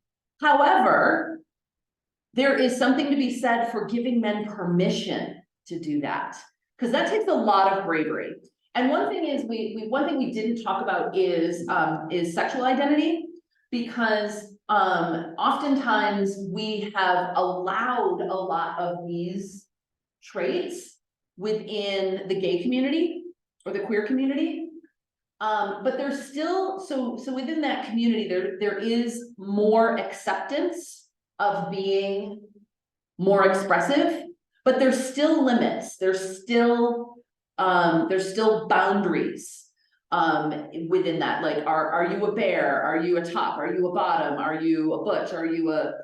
However, there is something to be said for giving men permission to do that, because that takes a lot of bravery. And one thing is one thing we didn't talk about is sexual identity, because oftentimes we have allowed a lot of these traits within the gay community or the queer community. But there's still, so within that community, there is more acceptance of being more expressive, but there's still limits. There's still boundaries within that. Like, are you a bear? Are you a top? Are you a bottom? Are you a butch? Are you a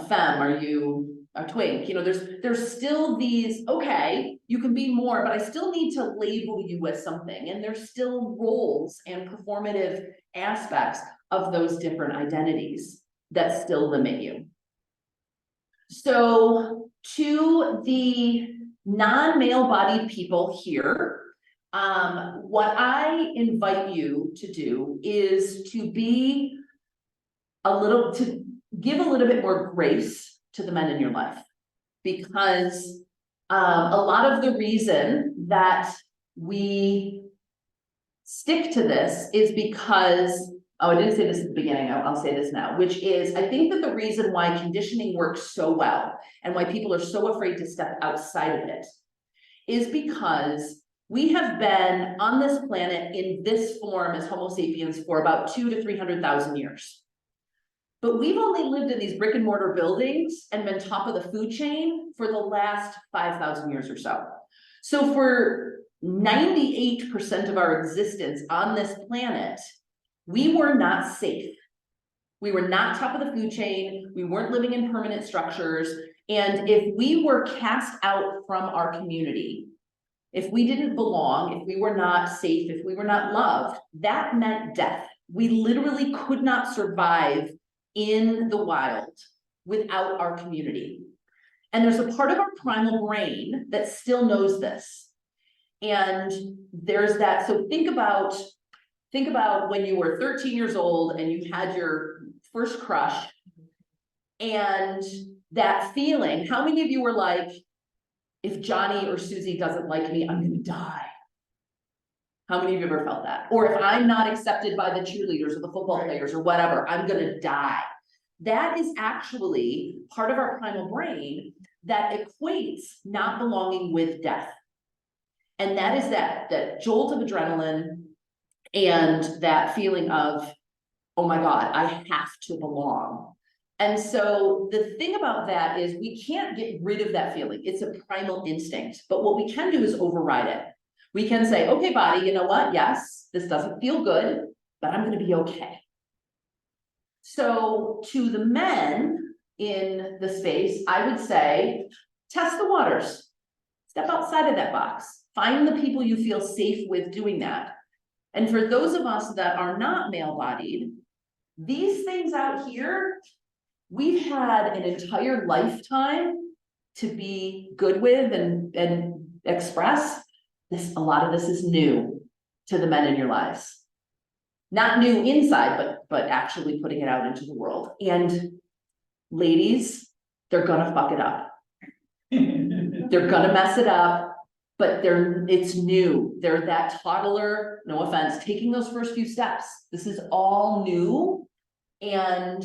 femme? Are you a twink? You know, there's still these, okay, you can be more, but I still need to label you as something. And there's still roles and performative aspects of those different identities that still limit you. So to the non-male bodied people here, what I invite you to do is to give a little bit more grace to the men in your life, because a lot of the reason that we stick to this is because, I didn't say this at the beginning, I'll say this now, which is, I think that the reason why conditioning works so well and why people are so afraid to step outside of it is because we have been on this planet in this form as Homo sapiens for about 200,000 to 300,000 years. But we've only lived in these brick and mortar buildings and been top of the food chain for the last 5,000 years or so. So for 98% of our existence on this planet, we were not safe. We were not top of the food chain. We weren't living in permanent structures. And if we were cast out from our community, if we didn't belong, if we were not safe, if we were not loved, that meant death. We literally could not survive in the wild without our community. And there's a part of our primal brain that still knows this. And there's that, so think about think about when you were 13 years old and you had your first crush. And that feeling, how many of you were like, if Johnny or Susie doesn't like me, I'm gonna die? How many of you ever felt that? Or if I'm not accepted by the cheerleaders or the football players or whatever, I'm gonna die. That is actually part of our primal brain that equates not belonging with death. And that is that jolt of adrenaline and that feeling of, oh my God, I have to belong. And so the thing about that is we can't get rid of that feeling. It's a primal instinct, but what we can do is override it. We can say, okay, body, you know what? Yes, this doesn't feel good, but I'm gonna be okay. So to the men in the space, I would say, test the waters. Step outside of that box. Find the people you feel safe with doing that. And for those of us that are not male-bodied, these things out here, we've had an entire lifetime to be good with and express. A lot of this is new to the men in your lives. Not new inside, but actually putting it out into the world. And ladies, they're gonna fuck it up. They're gonna mess it up, but it's new. They're that toddler, no offense, taking those first few steps. This is all new and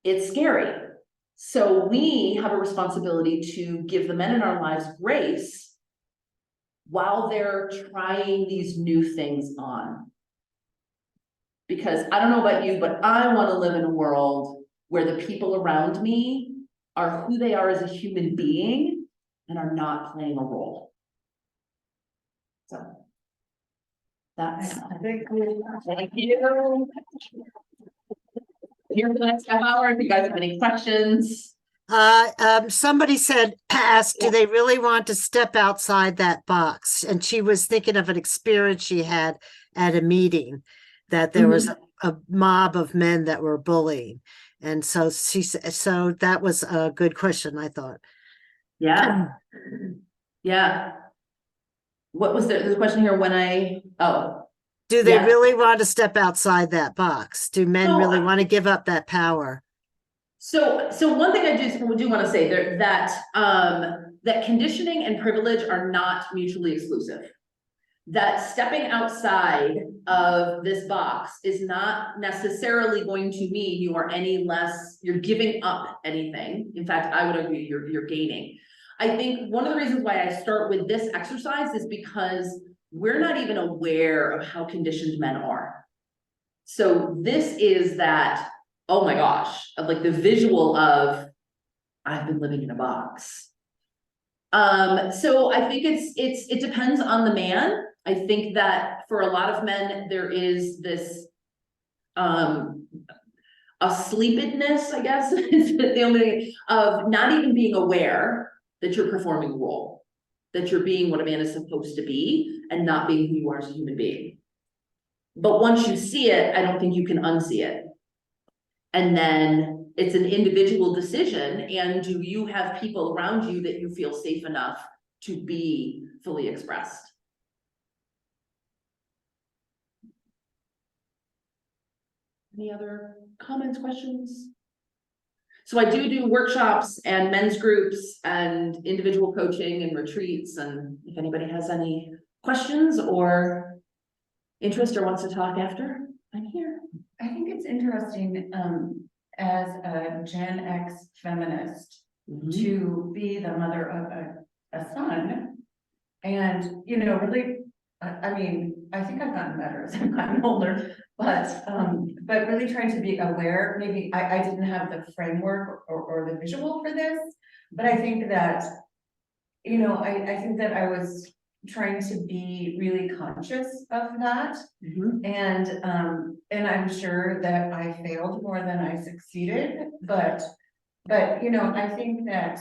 it's scary. So we have a responsibility to give the men in our lives grace while they're trying these new things on. Because I don't know about you, but I want to live in a world where the people around me are who they are as a human being and are not playing a role. So that's thank you. Here for the next half hour. If you guys have any questions. Somebody asked, do they really want to step outside that box? And she was thinking of an experience she had at a meeting, that there was a mob of men that were bullying. And so so that was a good question, I thought. Yeah. Yeah. What was the question here do they really want to step outside that box? Do men really want to give up that power? So one thing I do want to say there that conditioning and privilege are not mutually exclusive. That stepping outside of this box is not necessarily going to mean you are you're giving up anything. In fact, I would argue you're gaining. I think one of the reasons why I start with this exercise is because we're not even aware of how conditioned men are. So this is that, oh my gosh, of like the visual of, I've been living in a box. So I think it depends on the man. I think that for a lot of men, there is this, asleepedness, I guess, is the only thing, of not even being aware that you're performing a role, that you're being what a man is supposed to be and not being who you are as a human being. But once you see it, I don't think you can unsee it. And then it's an individual decision. And do you have people around you that you feel safe enough to be fully expressed? Any other comments, questions? So I do workshops and men's groups and individual coaching and retreats. And if anybody has any questions or interest or wants to talk after, I'm here. I think it's interesting, as a Gen X feminist, to be the mother of a son. And, you know, really, I mean, I think I've gotten better as I've gotten older, but really trying to be aware. Maybe I didn't have the framework or the visual for this, but I think that, you know, I think that I was trying to be really conscious of that. And I'm sure that I failed more than I succeeded, but you know, I think that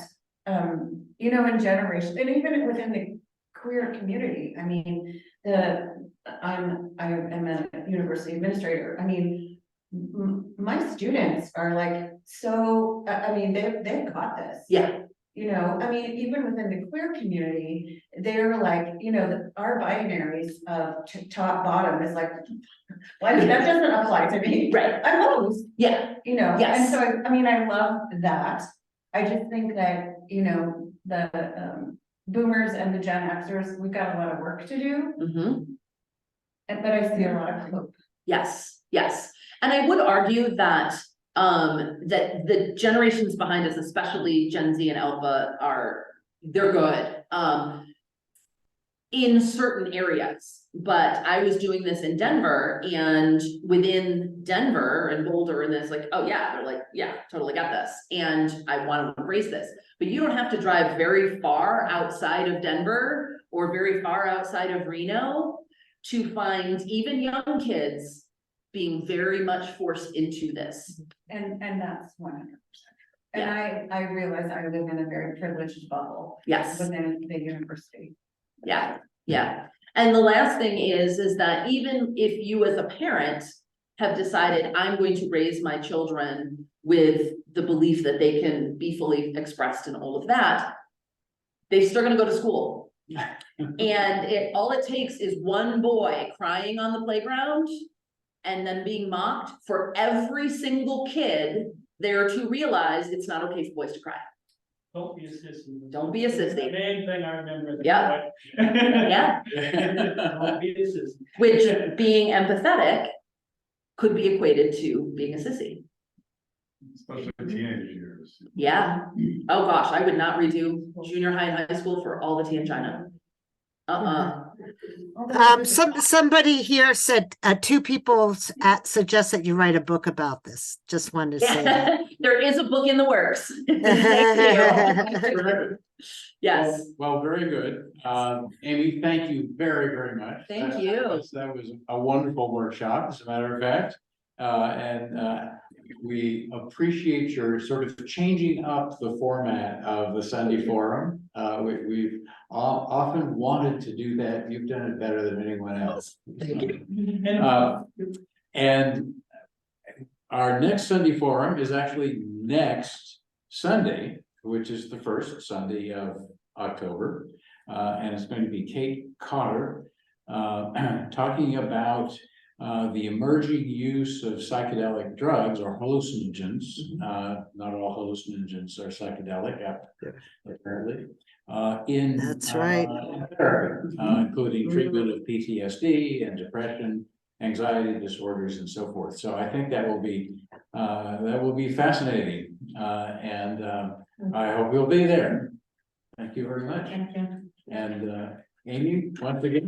you know, in generation, and even within the queer community, I mean, I am a university administrator. I mean, my students are like, so I mean, they've got this. Yeah. You know, I mean, even within the queer community, they're like, you know, our binaries of top, bottom is like, well, that doesn't apply to me. Right. I'm host, Yeah, you know, Yes. and so, I mean, I love that. I just think that, you know, the boomers and the Gen Xers, we've got a lot of work to do, but I see a lot of hope. yes, yes. And I would argue that, that the generations behind us, especially Gen Z and Alpha, they're good, in certain areas. But I was doing this in Denver, and within Denver and Boulder and this, like, oh yeah, they're like, yeah, totally got this. And I want to embrace this. But you don't have to drive very far outside of Denver or very far outside of Reno to find even young kids being very much forced into this. And that's 100%. And I realize I live in a very privileged bubble. Yes. Within the university. Yeah, yeah. And the last thing is that even if you as a parent have decided, I'm going to raise my children with the belief that they can be fully expressed and all of that, they're still gonna go to school. And all it takes is one boy crying on the playground and then being mocked for every single kid there to realize it's not okay for boys to cry. Don't be a sissy. Don't be a sissy. The main thing I remember. Yeah. Yeah. Don't be a sissy. Which being empathetic could be equated to being a sissy. Especially teenage years. Yeah. Oh gosh, I would not redo junior high and high school for all the tea in China. Somebody here said, two people suggest that you write a book about this. Just wanted to say that. There is a book in the works. Yes. Well, very good. Amy, thank you very, very much. Thank you. That was a wonderful workshop, as a matter of fact. And we appreciate your sort of changing up the format of the Sunday Forum. We've often wanted to do that. You've done it better than anyone else. Thank you. And our next Sunday Forum is actually next Sunday, which is the first Sunday of October. And it's going to be Kate Cotter talking about the emerging use of psychedelic drugs or hallucinogens. Not all hallucinogens are psychedelic, apparently. That's right. Therapy, including treatment of PTSD and depression, anxiety disorders, and so forth. So I think that will be fascinating, and I hope you'll be there. Thank you very much. Thank you. And Amy, once again.